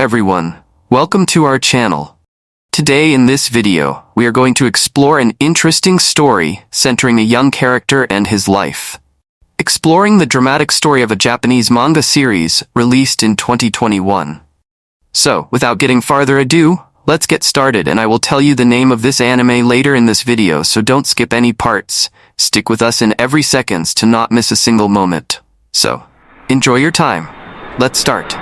everyone, welcome to our channel. Today in this video, we are going to explore an interesting story centering a young character and his life. Exploring the dramatic story of a Japanese manga series released in 2021. So, without getting farther ado, let's get started and I will tell you the name of this anime later in this video, so don't skip any parts. Stick with us in every seconds to not miss a single moment. So, enjoy your time. Let's start.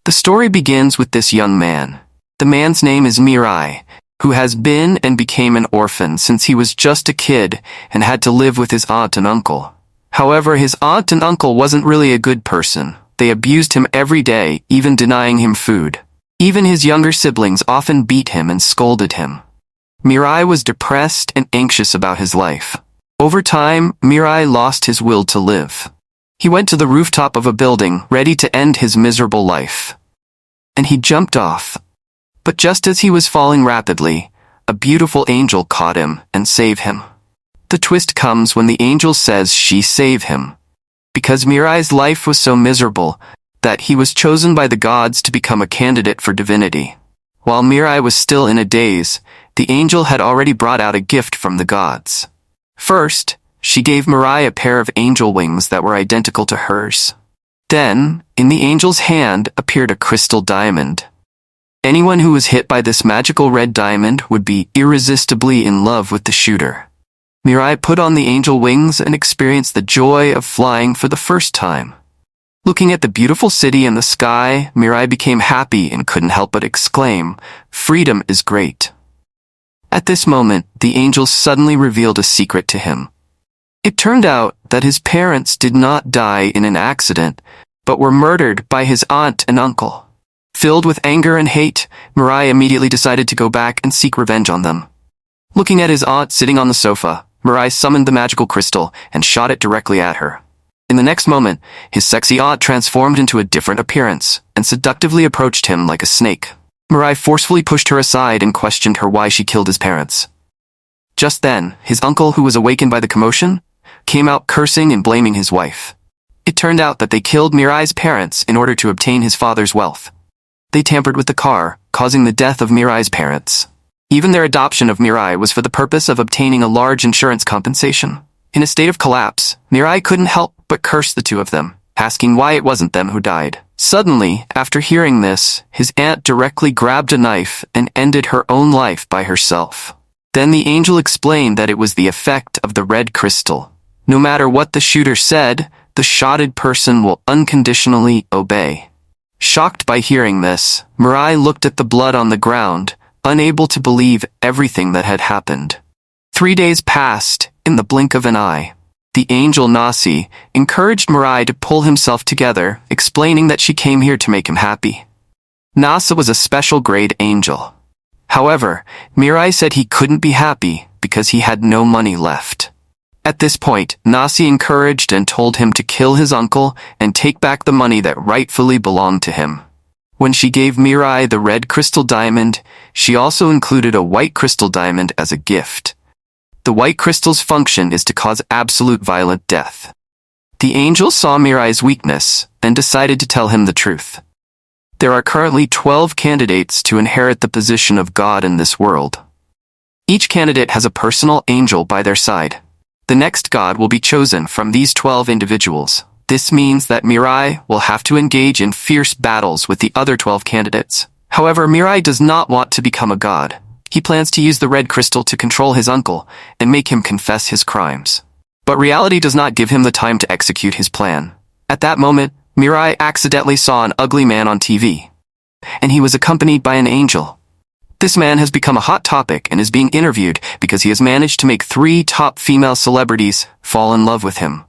The story begins with this young man. The man's name is Mirai, who has been and became an orphan since he was just a kid and had to live with his aunt and uncle. However, his aunt and uncle wasn't really a good person. They abused him every day, even denying him food. Even his younger siblings often beat him and scolded him. Mirai was depressed and anxious about his life. Over time, Mirai lost his will to live. He went to the rooftop of a building, ready to end his miserable life. And he jumped off. But just as he was falling rapidly, a beautiful angel caught him and saved him. The twist comes when the angel says she saved him, because Mirai's life was so miserable that he was chosen by the gods to become a candidate for divinity. While Mirai was still in a daze, the angel had already brought out a gift from the gods. First, she gave Mirai a pair of angel wings that were identical to hers. Then, in the angel's hand appeared a crystal diamond. Anyone who was hit by this magical red diamond would be irresistibly in love with the shooter. Mirai put on the angel wings and experienced the joy of flying for the first time. Looking at the beautiful city and the sky, Mirai became happy and couldn't help but exclaim, "Freedom is great." At this moment, the angel suddenly revealed a secret to him. It turned out that his parents did not die in an accident, but were murdered by his aunt and uncle. Filled with anger and hate, Mirai immediately decided to go back and seek revenge on them. Looking at his aunt sitting on the sofa, Mirai summoned the magical crystal and shot it directly at her. In the next moment, his sexy aunt transformed into a different appearance and seductively approached him like a snake. Mirai forcefully pushed her aside and questioned her why she killed his parents. Just then, his uncle, who was awakened by the commotion, came out cursing and blaming his wife. It turned out that they killed Mirai's parents in order to obtain his father's wealth. They tampered with the car, causing the death of Mirai's parents. Even their adoption of Mirai was for the purpose of obtaining a large insurance compensation. In a state of collapse, Mirai couldn't help but curse the two of them, asking why it wasn't them who died. Suddenly, after hearing this, his aunt directly grabbed a knife and ended her own life by herself. Then the angel explained that it was the effect of the red crystal. No matter what the shooter said, the shotted person will unconditionally obey. Shocked by hearing this, Mirai looked at the blood on the ground, unable to believe everything that had happened. 3 days passed, in the blink of an eye. The angel Nasi encouraged Mirai to pull himself together, explaining that she came here to make him happy. Nasa was a special grade angel. However, Mirai said he couldn't be happy because he had no money left. At this point, Nasi encouraged and told him to kill his uncle and take back the money that rightfully belonged to him. When she gave Mirai the red crystal diamond, she also included a white crystal diamond as a gift. The white crystal's function is to cause absolute violent death. The angel saw Mirai's weakness and decided to tell him the truth. There are currently 12 candidates to inherit the position of God in this world. Each candidate has a personal angel by their side. The next god will be chosen from these 12 individuals. This means that Mirai will have to engage in fierce battles with the other 12 candidates. However, Mirai does not want to become a god. He plans to use the red crystal to control his uncle and make him confess his crimes. But reality does not give him the time to execute his plan. At that moment, Mirai accidentally saw an ugly man on TV, and he was accompanied by an angel. This man has become a hot topic and is being interviewed because he has managed to make 3 top female celebrities fall in love with him.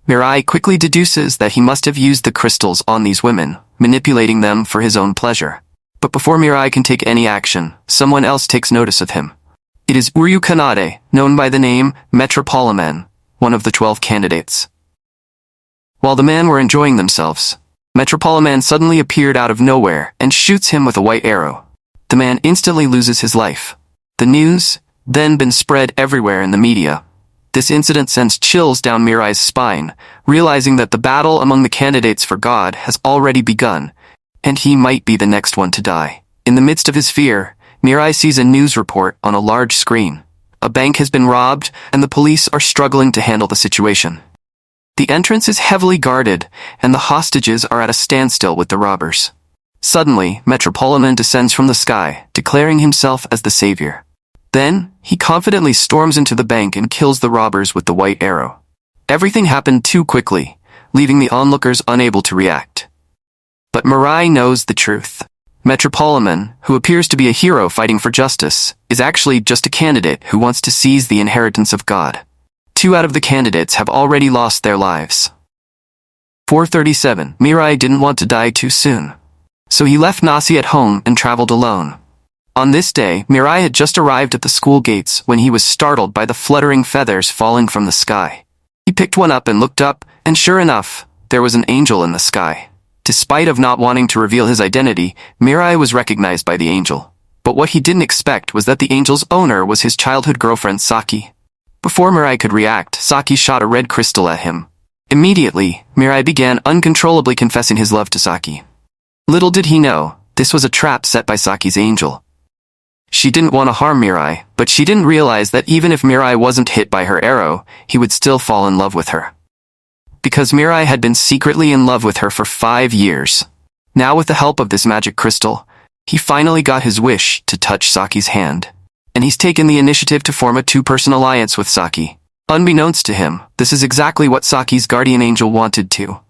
Mirai quickly deduces that he must have used the crystals on these women, manipulating them for his own pleasure. But before Mirai can take any action, someone else takes notice of him. It is Uryu Kanade, known by the name Metropoliman, one of the 12 candidates. While the men were enjoying themselves, Metropoliman suddenly appeared out of nowhere and shoots him with a white arrow. The man instantly loses his life. The news, then been spread everywhere in the media. This incident sends chills down Mirai's spine, realizing that the battle among the candidates for God has already begun, and he might be the next one to die. In the midst of his fear, Mirai sees a news report on a large screen. A bank has been robbed, and the police are struggling to handle the situation. The entrance is heavily guarded, and the hostages are at a standstill with the robbers. Suddenly, Metropoliman descends from the sky, declaring himself as the savior. Then, he confidently storms into the bank and kills the robbers with the white arrow. Everything happened too quickly, leaving the onlookers unable to react. But Mirai knows the truth. Metropoliman, who appears to be a hero fighting for justice, is actually just a candidate who wants to seize the inheritance of God. 2 out of the candidates have already lost their lives. 437. Mirai didn't want to die too soon. So he left Nasi at home and traveled alone. On this day, Mirai had just arrived at the school gates when he was startled by the fluttering feathers falling from the sky. He picked one up and looked up, and sure enough, there was an angel in the sky. Despite of not wanting to reveal his identity, Mirai was recognized by the angel. But what he didn't expect was that the angel's owner was his childhood girlfriend Saki. Before Mirai could react, Saki shot a red crystal at him. Immediately, Mirai began uncontrollably confessing his love to Saki. Little did he know, this was a trap set by Saki's angel. She didn't want to harm Mirai, but she didn't realize that even if Mirai wasn't hit by her arrow, he would still fall in love with her. Because Mirai had been secretly in love with her for 5 years. Now with the help of this magic crystal, he finally got his wish to touch Saki's hand. And he's taken the initiative to form a 2-person alliance with Saki. Unbeknownst to him, this is exactly what Saki's guardian angel wanted to.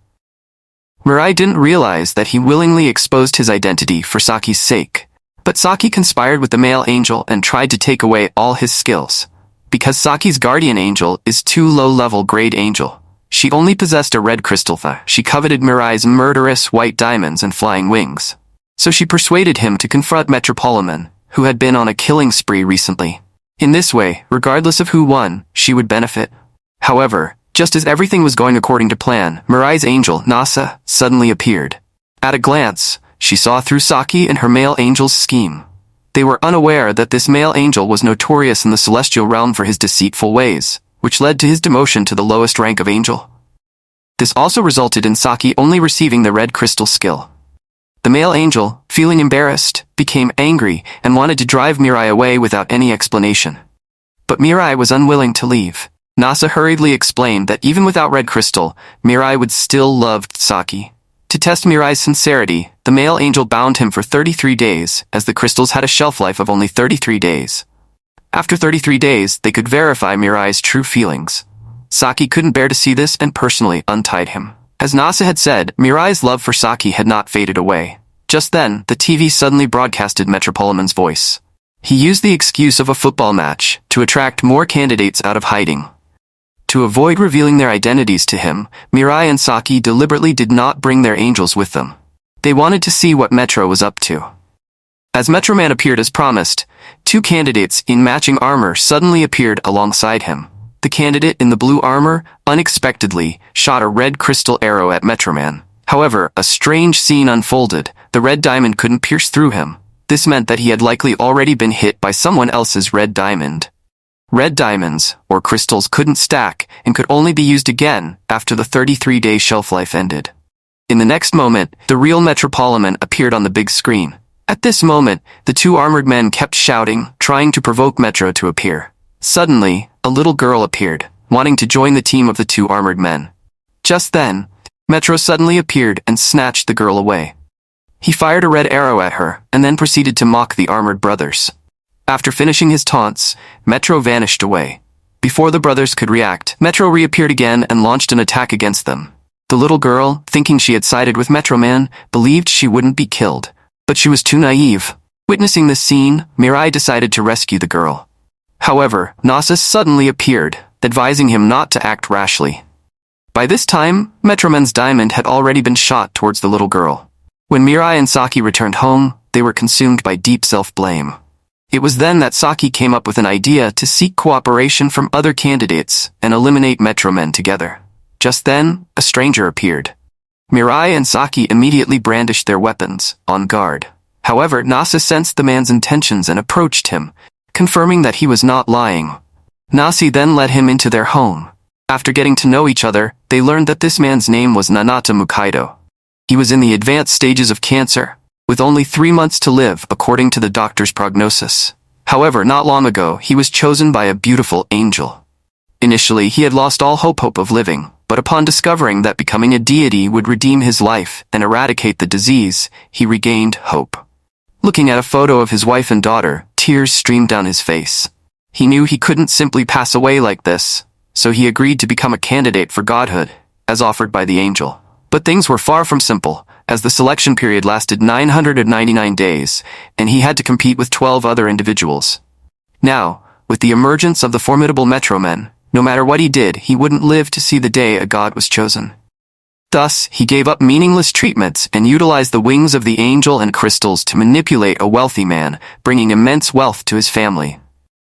Mirai didn't realize that he willingly exposed his identity for Saki's sake. But Saki conspired with the male angel and tried to take away all his skills. Because Saki's guardian angel is too low-level grade angel. She only possessed a red crystal. She coveted Mirai's murderous white diamonds and flying wings. So she persuaded him to confront Metropoliman, who had been on a killing spree recently. In this way, regardless of who won, she would benefit. However, just as everything was going according to plan, Mirai's angel, Nasa, suddenly appeared. At a glance, she saw through Saki and her male angel's scheme. They were unaware that this male angel was notorious in the celestial realm for his deceitful ways, which led to his demotion to the lowest rank of angel. This also resulted in Saki only receiving the red crystal skill. The male angel, feeling embarrassed, became angry and wanted to drive Mirai away without any explanation. But Mirai was unwilling to leave. Nasa hurriedly explained that even without red crystal, Mirai would still love Saki. To test Mirai's sincerity, the male angel bound him for 33 days, as the crystals had a shelf life of only 33 days. After 33 days, they could verify Mirai's true feelings. Saki couldn't bear to see this and personally untied him. As Nasa had said, Mirai's love for Saki had not faded away. Just then, the TV suddenly broadcasted Metropoliman's voice. He used the excuse of a football match to attract more candidates out of hiding. To avoid revealing their identities to him, Mirai and Saki deliberately did not bring their angels with them. They wanted to see what Metro was up to. As Metroman appeared as promised, 2 candidates in matching armor suddenly appeared alongside him. The candidate in the blue armor, unexpectedly, shot a red crystal arrow at Metroman. However, a strange scene unfolded. The red diamond couldn't pierce through him. This meant that he had likely already been hit by someone else's red diamond. Red diamonds, or crystals, couldn't stack and could only be used again after the 33-day shelf life ended. In the next moment, the real Metropoliman appeared on the big screen. At this moment, the 2 armored men kept shouting, trying to provoke Metro to appear. Suddenly, a little girl appeared, wanting to join the team of the 2 armored men. Just then, Metro suddenly appeared and snatched the girl away. He fired a red arrow at her, and then proceeded to mock the armored brothers. After finishing his taunts, Metro vanished away. Before the brothers could react, Metro reappeared again and launched an attack against them. The little girl, thinking she had sided with Metroman, believed she wouldn't be killed. But she was too naive. Witnessing this scene, Mirai decided to rescue the girl. However, Nasus suddenly appeared, advising him not to act rashly. By this time, Metroman's diamond had already been shot towards the little girl. When Mirai and Saki returned home, they were consumed by deep self-blame. It was then that Saki came up with an idea to seek cooperation from other candidates and eliminate Metromen together. Just then, a stranger appeared. Mirai and Saki immediately brandished their weapons, on guard. However, Nasus sensed the man's intentions and approached him, confirming that he was not lying. Nasi then led him into their home. After getting to know each other, they learned that this man's name was Nanata Mukaido. He was in the advanced stages of cancer, with only 3 months to live according to the doctor's prognosis. However, not long ago, he was chosen by a beautiful angel. Initially, he had lost all hope of living, but upon discovering that becoming a deity would redeem his life and eradicate the disease, he regained hope. Looking at a photo of his wife and daughter, tears streamed down his face. He knew he couldn't simply pass away like this, so he agreed to become a candidate for godhood, as offered by the angel. But things were far from simple, as the selection period lasted 999 days, and he had to compete with 12 other individuals. Now, with the emergence of the formidable Metromen, no matter what he did, he wouldn't live to see the day a god was chosen. Thus, he gave up meaningless treatments and utilized the wings of the angel and crystals to manipulate a wealthy man, bringing immense wealth to his family.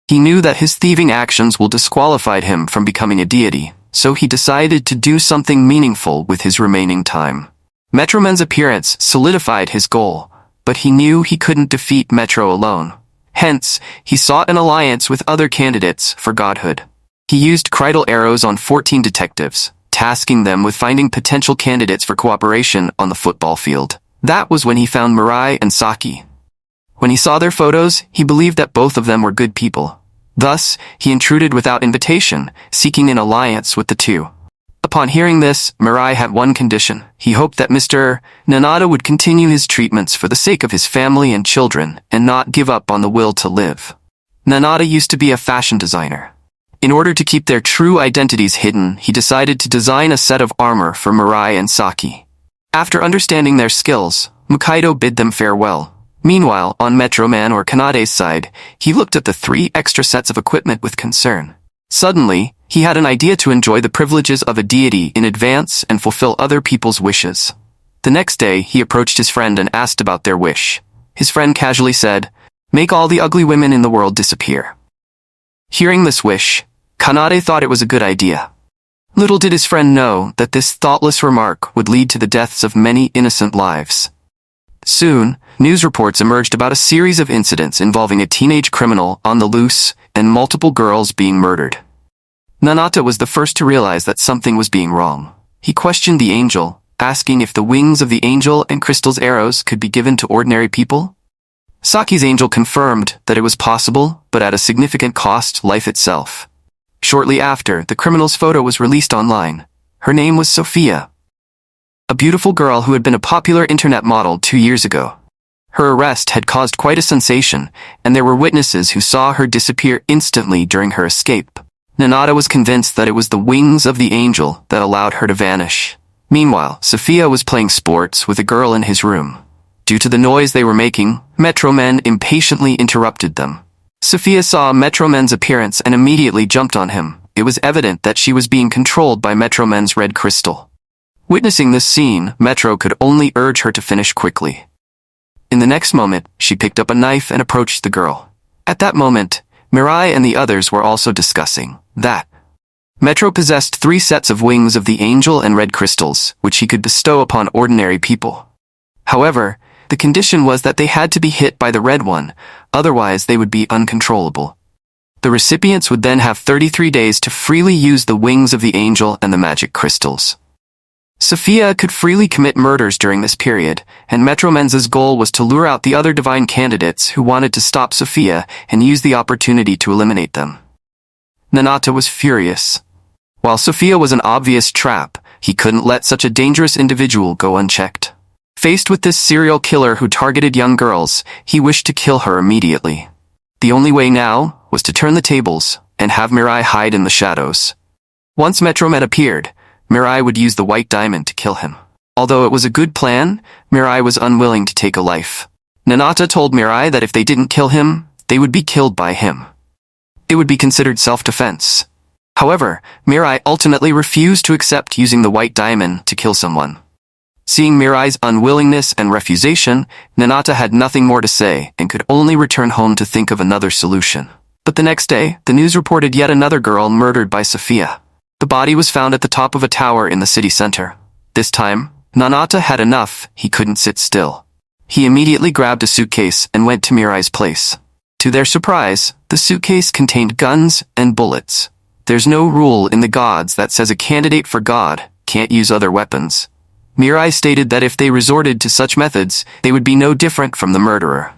He knew that his thieving actions will disqualify him from becoming a deity, so he decided to do something meaningful with his remaining time. Metromen's appearance solidified his goal, but he knew he couldn't defeat Metro alone. Hence, he sought an alliance with other candidates for godhood. He used crydal arrows on 14 detectives, tasking them with finding potential candidates for cooperation on the football field. That was when he found Mirai and Saki. When he saw their photos, he believed that both of them were good people. Thus, he intruded without invitation, seeking an alliance with the two. Upon hearing this, Mirai had one condition. He hoped that Mr. Nanata would continue his treatments for the sake of his family and children, and not give up on the will to live. Nanata used to be a fashion designer. In order to keep their true identities hidden, he decided to design a set of armor for Mirai and Saki. After understanding their skills, Mukaido bid them farewell. Meanwhile, on Metroman or Kanade's side, he looked at the 3 extra sets of equipment with concern. Suddenly, he had an idea to enjoy the privileges of a deity in advance and fulfill other people's wishes. The next day, he approached his friend and asked about their wish. His friend casually said, "Make all the ugly women in the world disappear." Hearing this wish, Kanade thought it was a good idea. Little did his friend know that this thoughtless remark would lead to the deaths of many innocent lives. Soon, news reports emerged about a series of incidents involving a teenage criminal on the loose and multiple girls being murdered. Nanata was the first to realize that something was being wrong. He questioned the angel, asking if the wings of the angel and crystal's arrows could be given to ordinary people. Saki's angel confirmed that it was possible, but at a significant cost, life itself. Shortly after, the criminal's photo was released online. Her name was Sophia, a beautiful girl who had been a popular internet model 2 years ago. Her arrest had caused quite a sensation, and there were witnesses who saw her disappear instantly during her escape. Nanata was convinced that it was the wings of the angel that allowed her to vanish. Meanwhile, Sophia was playing sports with a girl in his room. Due to the noise they were making, Metromen impatiently interrupted them. Sophia saw Metromen's appearance and immediately jumped on him. It was evident that she was being controlled by Metromen's red crystal. Witnessing this scene, Metro could only urge her to finish quickly. In the next moment, she picked up a knife and approached the girl. At that moment, Mirai and the others were also discussing that Metro possessed 3 sets of wings of the angel and red crystals, which he could bestow upon ordinary people. However, the condition was that they had to be hit by the red one, otherwise they would be uncontrollable. The recipients would then have 33 days to freely use the wings of the angel and the magic crystals. Sophia could freely commit murders during this period, and Metromen's goal was to lure out the other divine candidates who wanted to stop Sophia and use the opportunity to eliminate them. Nanata was furious. While Sophia was an obvious trap, he couldn't let such a dangerous individual go unchecked. Faced with this serial killer who targeted young girls, he wished to kill her immediately. The only way now was to turn the tables and have Mirai hide in the shadows. Once Metromen appeared, Mirai would use the white diamond to kill him. Although it was a good plan, Mirai was unwilling to take a life. Nanata told Mirai that if they didn't kill him, they would be killed by him. It would be considered self-defense. However, Mirai ultimately refused to accept using the white diamond to kill someone. Seeing Mirai's unwillingness and refusation, Nanata had nothing more to say and could only return home to think of another solution. But the next day, the news reported yet another girl murdered by Sophia. The body was found at the top of a tower in the city center. This time, Nanata had enough, he couldn't sit still. He immediately grabbed a suitcase and went to Mirai's place. To their surprise, the suitcase contained guns and bullets. There's no rule in the gods that says a candidate for God can't use other weapons. Mirai stated that if they resorted to such methods, they would be no different from the murderer.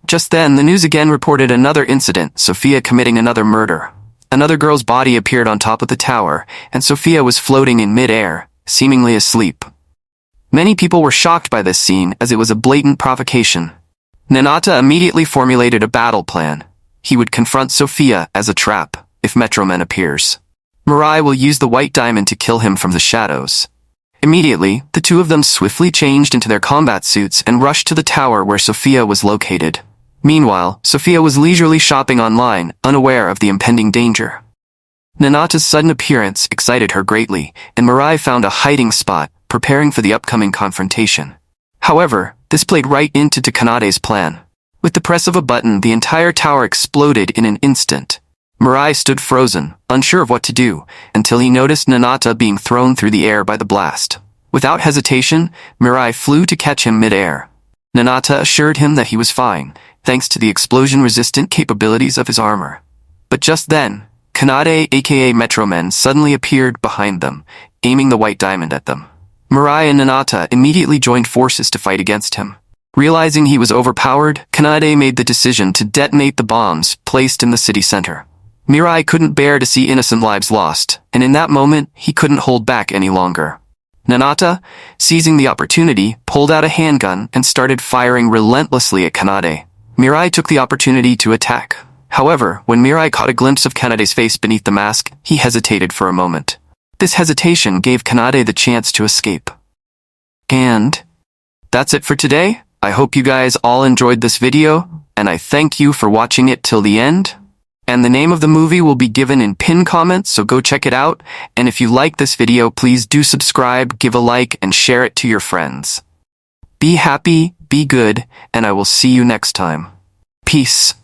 Just then, the news again reported another incident, Sophia committing another murder. Another girl's body appeared on top of the tower, and Sophia was floating in mid-air, seemingly asleep. Many people were shocked by this scene as it was a blatant provocation. Nanata immediately formulated a battle plan. He would confront Sophia as a trap if Metroman appears. Mirai will use the white diamond to kill him from the shadows. Immediately, the two of them swiftly changed into their combat suits and rushed to the tower where Sophia was located. Meanwhile, Sophia was leisurely shopping online, unaware of the impending danger. Nanata's sudden appearance excited her greatly, and Mirai found a hiding spot, preparing for the upcoming confrontation. However, this played right into Kanade's plan. With the press of a button, the entire tower exploded in an instant. Mirai stood frozen, unsure of what to do, until he noticed Nanata being thrown through the air by the blast. Without hesitation, Mirai flew to catch him mid-air. Nanata assured him that he was fine, thanks to the explosion-resistant capabilities of his armor. But just then, Kanade aka Metroman suddenly appeared behind them, aiming the white diamond at them. Mirai and Nanata immediately joined forces to fight against him. Realizing he was overpowered, Kanade made the decision to detonate the bombs placed in the city center. Mirai couldn't bear to see innocent lives lost, and in that moment, he couldn't hold back any longer. Nanata, seizing the opportunity, pulled out a handgun and started firing relentlessly at Kanade. Mirai took the opportunity to attack. However, when Mirai caught a glimpse of Kanade's face beneath the mask, he hesitated for a moment. This hesitation gave Kanade the chance to escape. And that's it for today. I hope you guys all enjoyed this video, and I thank you for watching it till the end. And the name of the movie will be given in pinned comments, so go check it out. And if you like this video, please do subscribe, give a like, and share it to your friends. Be happy, be good, and I will see you next time. Peace.